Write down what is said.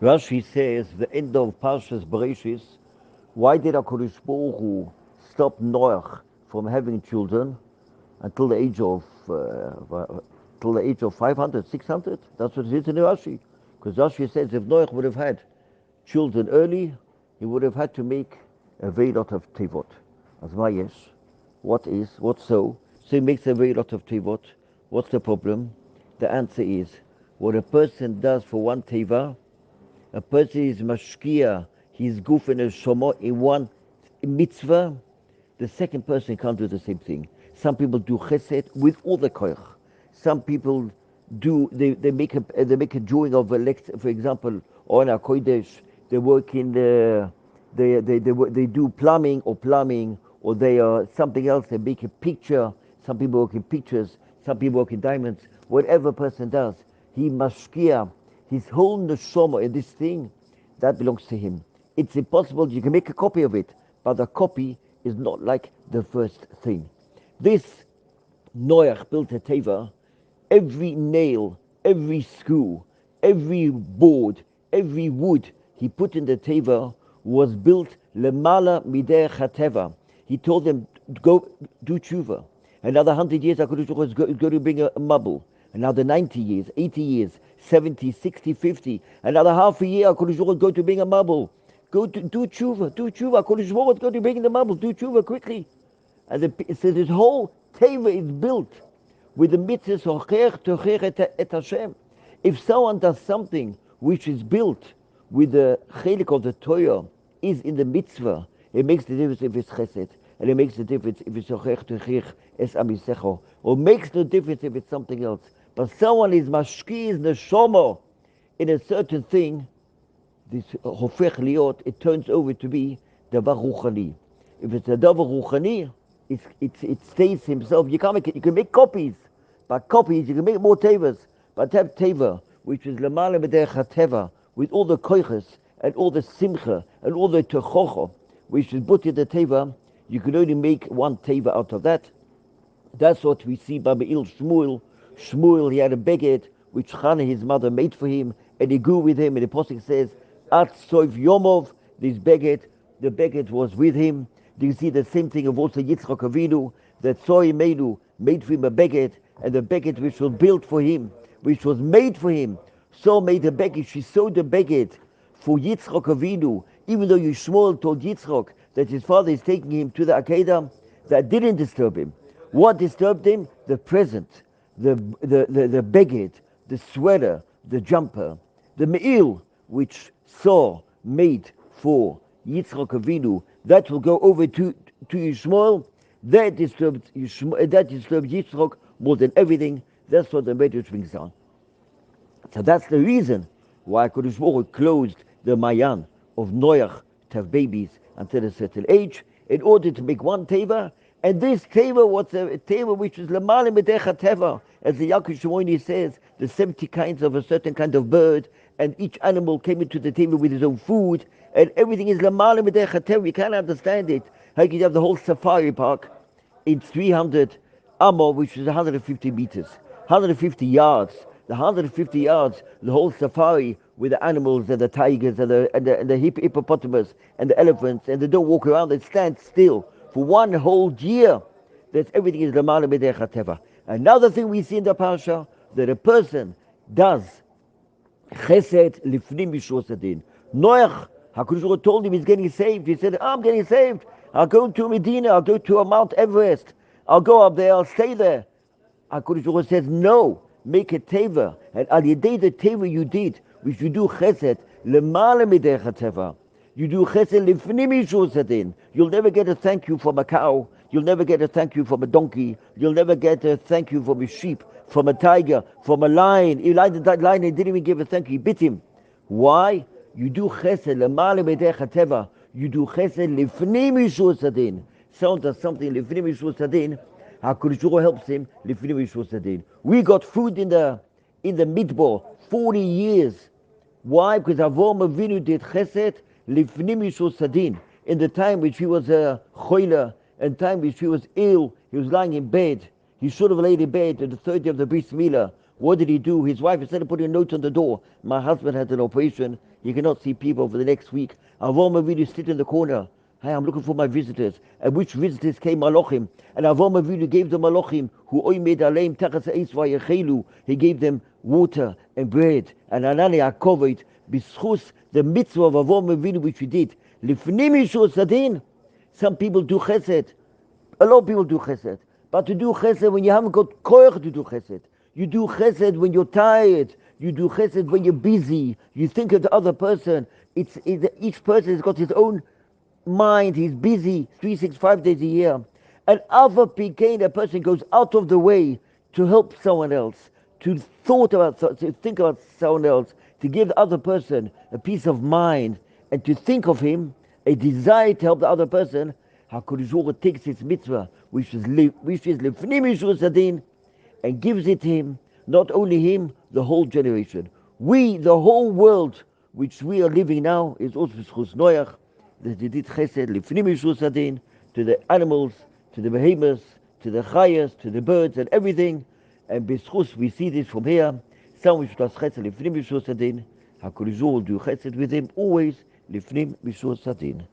Rashi says, the end of Parshas Bereshis, why did HaKadosh Baruch Hu stop Noach from having children until the age of till the age of 500, 600? That's what it is in Rashi. Because Rashi says if Noach would have had children early, he would have had to make a very lot of tevot. As yes, what's so? So he makes a very lot of tevot. What's the problem? The answer is, what a person does for one teva, a person is mashkia, his goof and his shomo in one mitzvah, the second person can't do the same thing. Some people do chesed with all the koich. Some people do, they make a drawing of a lecture, for example, on a kodesh, they work in the, they do plumbing, or they are something else, they make a picture. Some people work in pictures, some people work in diamonds. Whatever a person does, he mashkia, his whole neshama in this thing, that belongs to him. It's impossible, you can make a copy of it, but the copy is not like the first thing. This Noach built a teva, every nail, every screw, every board, every wood he put in the teva was built lemala mideh chateva. He told them, go do tshuva. Another 100 years, HaKadosh Baruch Hu is going to bring a mabul. Another 90 years, 80 years, 70, 60, 50. Another half a year, HaKadosh Baruch Hu is going to bring a mabul. Go to do tshuva. HaKadosh Baruch Hu is going to bring the mabul. Do tshuva quickly. And so this whole teva is built with the mitzvahs hocher tocher et Hashem. If someone does something which is built with the chelik of the Torah, is in the mitzvah, it makes the difference if it's chesed, and it makes the difference if it's hocher tocher es amisecho, or makes no difference if it's something else. But someone is mashkiz neshomo in a certain thing, this hofech liot, it turns over to be davar ruchani. If it's a davar ruchani, it stays himself. You can't make it. You can make copies, but copies you can make more tevas. But to have teva, which is lemala b'derech hateva, with all the koiches and all the simcha and all the techocha, which is put in the teva, you can only make one teva out of that. That's what we see by Be'il Shmuel. Shmuel, he had a beged which Chana, his mother, made for him, and he grew with him. And the Apostle says, At Soif Yomov, this beged, the beged was with him. Do you see the same thing of also Yitzchak Avinu, that Soy Menu made for him a beged, and the beged which was built for him, which was made for him, so made the beged. She sewed the beged for Yitzchak Avinu, even though Yishmael told Yitzchak that his father is taking him to the Akedah, that didn't disturb him. What disturbed him? The present, the beged, the sweater, the jumper, the me'il, which Saw made for Yitzchak Avinu, that will go over to Yishmael. That disturbed Yitzchak more than everything. That's what the Medrash brings down. So that's the reason why Kodesh Baruch Hu closed the Mayan of Noach to have babies until a certain age, in order to make one teva. And this teva was a teva which is lemala medecha teva, as the Yaakov Shimoni says, the 70 kinds of a certain kind of bird, and each animal came into the teva with his own food, and everything is lemala medecha teva. You can't understand it. How can you have the whole safari park in 300 amor, which is 150 meters, 150 yards, the 150 yards, the whole safari with the animals and the tigers and the hippopotamus and the elephants, and they don't walk around, they stand still for one whole year. That everything is lemala medecha teva. Another thing we see in the parsha, that a person does chesed lifnim mishros adin. Noach, HaKadosh Baruch Hu told him he's getting saved. He said, I'm getting saved. I'll go to Medina. I'll go to a Mount Everest. I'll go up there. I'll stay there. HaKadosh Baruch Hu says, no, make a teva. And al yedei the teva you did, which you do chesed, lemala midecha teva. You do chesed lifnim mishros adin. You'll never get a thank you from a cow. You'll never get a thank you from a donkey. You'll never get a thank you from a sheep, from a tiger, from a lion. The lion didn't even give a thank you. He bit him. Why? You do chesed lemala medecha teva. You do chesed lifnim mishros adin. Someone does something lifnim mishros adin, HaKadosh Baruch Hu helps him lifnim mishros adin. We got food in the midbar 40 years. Why? Because Avraham Avinu did chesed lifnim mishros adin. In the time which he was a choila, and time which he was ill, he was lying in bed. He should have laid in bed on the third day of the bris milah. What did he do? His wife, instead of putting a note on the door, my husband had an operation, You cannot see people for the next week. Avram Avinu sit in the corner. Hey, I'm looking for my visitors. And which visitors came? Malachim. And Avram Avinu gave the Malachim, who oimed aleim tachas eis vayechelu. He gave them water and bread. And Anani Akovit, bischus, the mitzvah of Avram Avinu, which we did. Lifnim Yishur Sadin. Some people do chesed. A lot of people do chesed. But to do chesed when you haven't got koyach to do chesed. You do chesed when you're tired. You do chesed when you're busy. You think of the other person. Each person has got his own mind. He's busy 365 days a year. And other PK, a person goes out of the way to help someone else, to think about someone else, to give the other person a peace of mind, and to think of him, a desire to help the other person. HaKadosh Baruch Hu takes its mitzvah, which is Lifnim Yishur Sadin, and gives it to him, not only him, the whole generation. We, the whole world, which we are living now, is also B'schus Noach, that they did chesed, Lifnim Yishur Sadin, to the animals, to the behemoths, to the chayas, to the birds, and everything. And B'schus, we see this from here. Someone which does chesed, Lifnim Yishur Sadin, HaKadosh Baruch Hu will do chesed with him, always Lifnim Yishur Sadin.